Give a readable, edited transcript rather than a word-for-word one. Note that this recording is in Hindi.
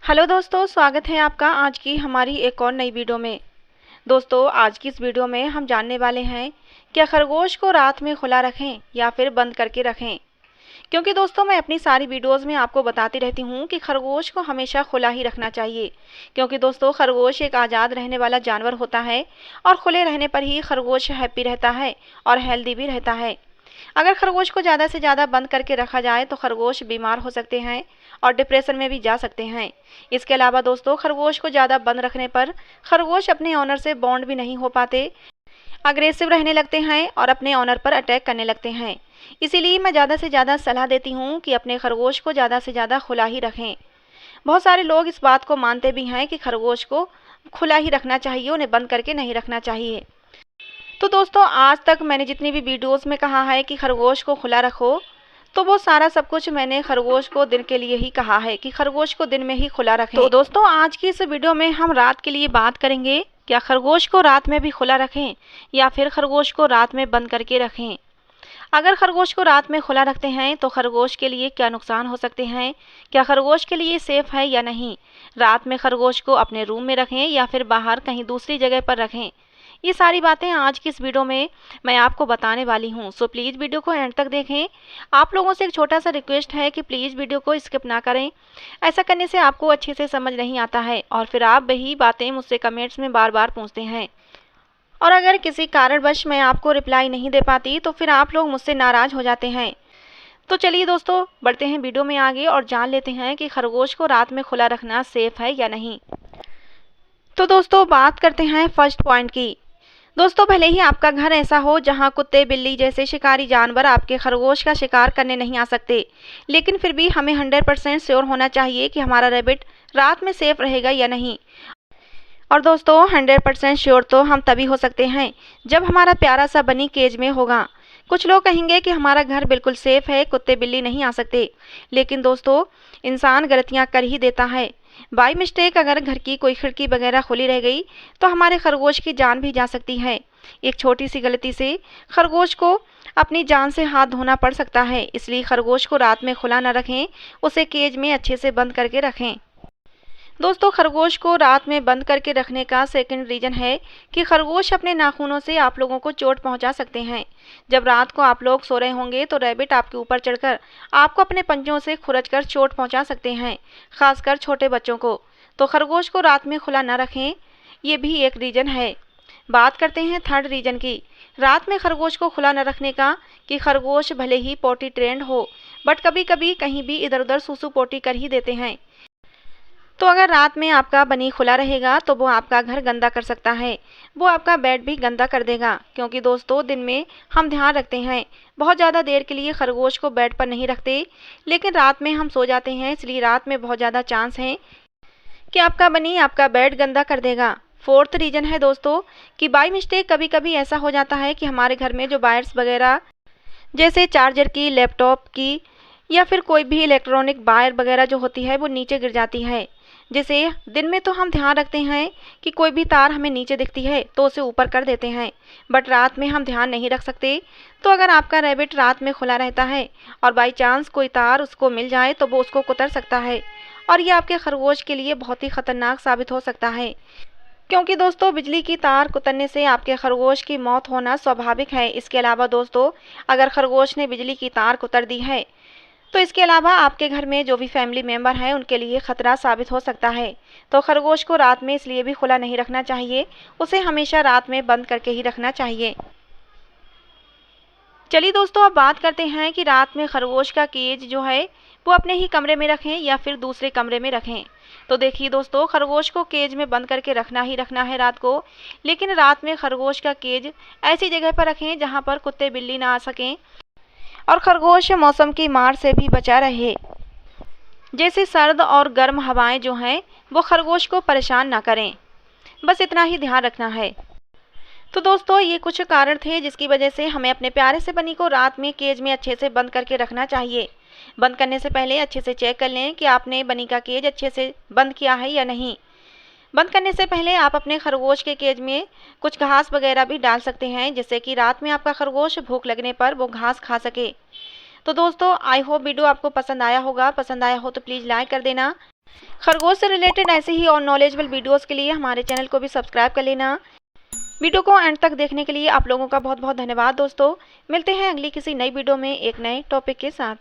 हेलो दोस्तों, स्वागत है आपका आज की हमारी एक और नई वीडियो में। दोस्तों, आज की इस वीडियो में हम जानने वाले हैं क्या खरगोश को रात में खुला रखें या फिर बंद करके रखें। क्योंकि दोस्तों, मैं अपनी सारी वीडियोस में आपको बताती रहती हूँ कि खरगोश को हमेशा खुला ही रखना चाहिए। क्योंकि दोस्तों, खरगोश एक आज़ाद रहने वाला जानवर होता है और खुले रहने पर ही खरगोश हैप्पी रहता है और हेल्दी भी रहता है। अगर खरगोश को ज़्यादा से ज़्यादा बंद करके रखा जाए तो खरगोश बीमार हो सकते हैं और डिप्रेशन में भी जा सकते हैं। इसके अलावा दोस्तों, खरगोश को ज़्यादा बंद रखने पर खरगोश अपने ऑनर से बॉन्ड भी नहीं हो पाते, अग्रेसिव रहने लगते हैं और अपने ऑनर पर अटैक करने लगते हैं। इसीलिए मैं ज़्यादा से ज़्यादा सलाह देती हूँ कि अपने खरगोश को ज़्यादा से ज़्यादा खुला ही रखें। बहुत सारे लोग इस बात को मानते भी हैं कि खरगोश को खुला ही रखना चाहिए, उन्हें बंद करके नहीं रखना चाहिए। तो दोस्तों, आज तक मैंने जितनी भी वीडियोस में कहा है कि खरगोश को खुला रखो, तो वो सारा सब कुछ मैंने खरगोश को दिन के लिए ही कहा है कि खरगोश को दिन में ही खुला रखें। तो दोस्तों, आज की इस वीडियो में हम रात के लिए बात करेंगे क्या खरगोश को रात में भी खुला रखें या फिर खरगोश को रात में बंद करके रखें। अगर खरगोश को रात में खुला रखते हैं तो खरगोश के लिए क्या नुकसान हो सकते हैं, क्या खरगोश के लिए सेफ है या नहीं। रात में खरगोश को अपने रूम में रखें या फिर बाहर कहीं दूसरी जगह पर रखें, ये सारी बातें आज की इस वीडियो में मैं आपको बताने वाली हूँ। सो प्लीज़ वीडियो को एंड तक देखें। आप लोगों से एक छोटा सा रिक्वेस्ट है कि प्लीज़ वीडियो को स्किप ना करें। ऐसा करने से आपको अच्छे से समझ नहीं आता है और फिर आप वही बातें मुझसे कमेंट्स में बार बार पूछते हैं, और अगर किसी कारणवश मैं आपको रिप्लाई नहीं दे पाती तो फिर आप लोग मुझसे नाराज़ हो जाते हैं। तो चलिए दोस्तों, बढ़ते हैं वीडियो में आगे और जान लेते हैं कि खरगोश को रात में खुला रखना सेफ है या नहीं। तो दोस्तों, बात करते हैं फर्स्ट पॉइंट की। दोस्तों, भले ही आपका घर ऐसा हो जहां कुत्ते बिल्ली जैसे शिकारी जानवर आपके खरगोश का शिकार करने नहीं आ सकते, लेकिन फिर भी हमें 100% श्योर होना चाहिए कि हमारा रैबिट रात में सेफ रहेगा या नहीं। और दोस्तों, 100% श्योर तो हम तभी हो सकते हैं जब हमारा प्यारा सा बनी केज में होगा। कुछ लोग कहेंगे कि हमारा घर बिल्कुल सेफ है, कुत्ते बिल्ली नहीं आ सकते, लेकिन दोस्तों, इंसान गलतियां कर ही देता है। बाय मिस्टेक अगर घर की कोई खिड़की वगैरह खुली रह गई तो हमारे खरगोश की जान भी जा सकती है। एक छोटी सी गलती से खरगोश को अपनी जान से हाथ धोना पड़ सकता है। इसलिए खरगोश को रात में खुला न रखें, उसे केज में अच्छे से बंद करके रखें। दोस्तों, खरगोश को रात में बंद करके रखने का सेकंड रीज़न है कि खरगोश अपने नाखूनों से आप लोगों को चोट पहुंचा सकते हैं। जब रात को आप लोग सो रहे होंगे तो रैबिट आपके ऊपर चढ़कर आपको अपने पंजों से खुरचकर चोट पहुंचा सकते हैं, खासकर छोटे बच्चों को। तो खरगोश को रात में खुला न रखें, ये भी एक रीज़न है। बात करते हैं थर्ड रीज़न की। रात में खरगोश को खुला न रखने का कि खरगोश भले ही पोटी ट्रेंड हो, बट कभी कभी कहीं भी इधर उधर सूसू पोटी कर ही देते हैं। तो अगर रात में आपका बनी खुला रहेगा तो वो आपका घर गंदा कर सकता है, वो आपका बेड भी गंदा कर देगा। क्योंकि दोस्तों, दिन में हम ध्यान रखते हैं, बहुत ज़्यादा देर के लिए खरगोश को बेड पर नहीं रखते, लेकिन रात में हम सो जाते हैं, इसलिए रात में बहुत ज़्यादा चांस है कि आपका बनी आपका बेड गंदा कर देगा। फोर्थ रीज़न है दोस्तों कि बाय मिस्टेक कभी कभी ऐसा हो जाता है कि हमारे घर में जो वायर्स वगैरह जैसे चार्जर की, लैपटॉप की या फिर कोई भी इलेक्ट्रॉनिक वायर वगैरह जो होती है वो नीचे गिर जाती है। जैसे दिन में तो हम ध्यान रखते हैं कि कोई भी तार हमें नीचे दिखती है तो उसे ऊपर कर देते हैं, बट रात में हम ध्यान नहीं रख सकते। तो अगर आपका रैबिट रात में खुला रहता है और बाई चांस कोई तार उसको मिल जाए तो वो उसको कुतर सकता है, और ये आपके खरगोश के लिए बहुत ही खतरनाक साबित हो सकता है। क्योंकि दोस्तों, बिजली की तार कुतरने से आपके खरगोश की मौत होना स्वाभाविक है। इसके अलावा दोस्तों, अगर खरगोश ने बिजली की तार कुतर दी है तो इसके अलावा आपके घर में जो भी फैमिली मेंबर हैं उनके लिए खतरा साबित हो सकता है। तो खरगोश को रात में इसलिए भी खुला नहीं रखना चाहिए, उसे हमेशा रात में बंद करके ही रखना चाहिए। चलिए दोस्तों, अब बात करते हैं कि रात में खरगोश का केज जो है वो अपने ही कमरे में रखें या फिर दूसरे कमरे में रखें। तो देखिए दोस्तों, खरगोश को केज में बंद करके रखना ही रखना है रात को, लेकिन रात में खरगोश का केज ऐसी जगह पर रखें जहाँ पर कुत्ते बिल्ली ना आ सकें और खरगोश मौसम की मार से भी बचा रहे। जैसे सर्द और गर्म हवाएं जो हैं वो खरगोश को परेशान ना करें, बस इतना ही ध्यान रखना है। तो दोस्तों, ये कुछ कारण थे जिसकी वजह से हमें अपने प्यारे से बनी को रात में केज में अच्छे से बंद करके रखना चाहिए। बंद करने से पहले अच्छे से चेक कर लें कि आपने बनी का केज अच्छे से बंद किया है या नहीं। बंद करने से पहले आप अपने खरगोश के केज में कुछ घास वगैरह भी डाल सकते हैं, जिससे कि रात में आपका खरगोश भूख लगने पर वो घास खा सके। तो दोस्तों, आई होप वीडियो आपको पसंद आया होगा। पसंद आया हो तो प्लीज़ लाइक कर देना। खरगोश से रिलेटेड ऐसे ही और नॉलेजेबल वीडियोस के लिए हमारे चैनल को भी सब्सक्राइब कर लेना। वीडियो को एंड तक देखने के लिए आप लोगों का बहुत बहुत धन्यवाद दोस्तों। मिलते हैं अगली किसी नई वीडियो में एक नए टॉपिक के साथ।